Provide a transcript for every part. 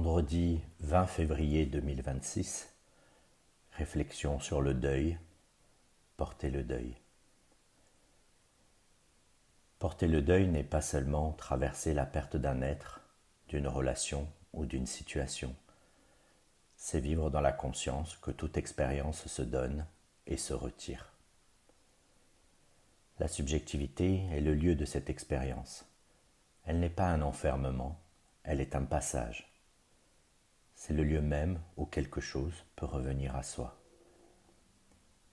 Vendredi 20 février 2026, réflexion sur le deuil, porter le deuil. Porter le deuil n'est pas seulement traverser la perte d'un être, d'une relation ou d'une situation. C'est vivre dans la conscience que toute expérience se donne et se retire. La subjectivité est le lieu de cette expérience. Elle n'est pas un enfermement, elle est un passage. C'est le lieu même où quelque chose peut revenir à soi.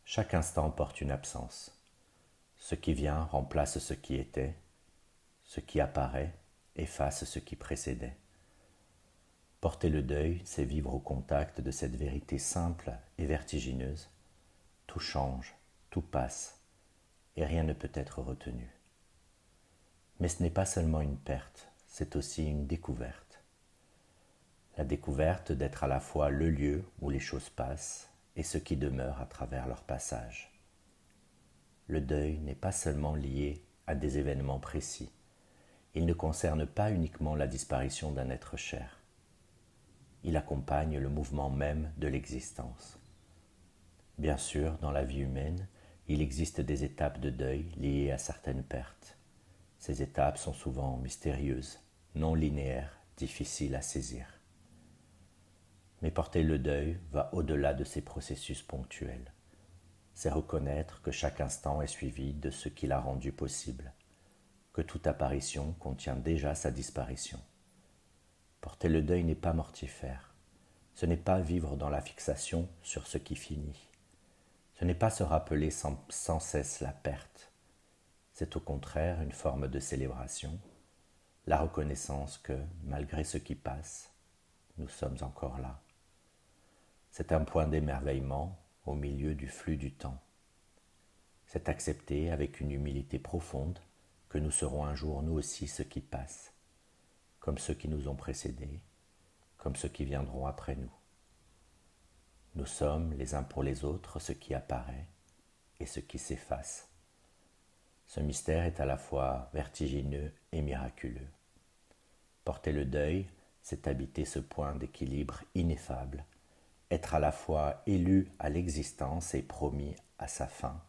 Chaque instant porte une absence. Ce qui vient remplace ce qui était, ce qui apparaît efface ce qui précédait. Porter le deuil, c'est vivre au contact de cette vérité simple et vertigineuse. Tout change, tout passe, et rien ne peut être retenu. Mais ce n'est pas seulement une perte, c'est aussi une découverte. La découverte d'être à la fois le lieu où les choses passent et ce qui demeure à travers leur passage. Le deuil n'est pas seulement lié à des événements précis. Il ne concerne pas uniquement la disparition d'un être cher. Il accompagne le mouvement même de l'existence. Bien sûr, dans la vie humaine, il existe des étapes de deuil liées à certaines pertes. Ces étapes sont souvent mystérieuses, non linéaires, difficiles à saisir. Mais porter le deuil va au-delà de ces processus ponctuels. C'est reconnaître que chaque instant est suivi de ce qui l'a rendu possible, que toute apparition contient déjà sa disparition. Porter le deuil n'est pas mortifère, ce n'est pas vivre dans la fixation sur ce qui finit, ce n'est pas se rappeler sans cesse la perte, c'est au contraire une forme de célébration, la reconnaissance que, malgré ce qui passe, nous sommes encore là. C'est un point d'émerveillement au milieu du flux du temps. C'est accepter avec une humilité profonde que nous serons un jour nous aussi ceux qui passent, comme ceux qui nous ont précédés, comme ceux qui viendront après nous. Nous sommes les uns pour les autres ce qui apparaît et ce qui s'efface. Ce mystère est à la fois vertigineux et miraculeux. Porter le deuil, c'est habiter ce point d'équilibre ineffable, être à la fois élu à l'existence et promis à sa fin.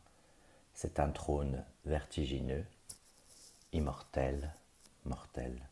C'est un trône vertigineux, immortel, mortel.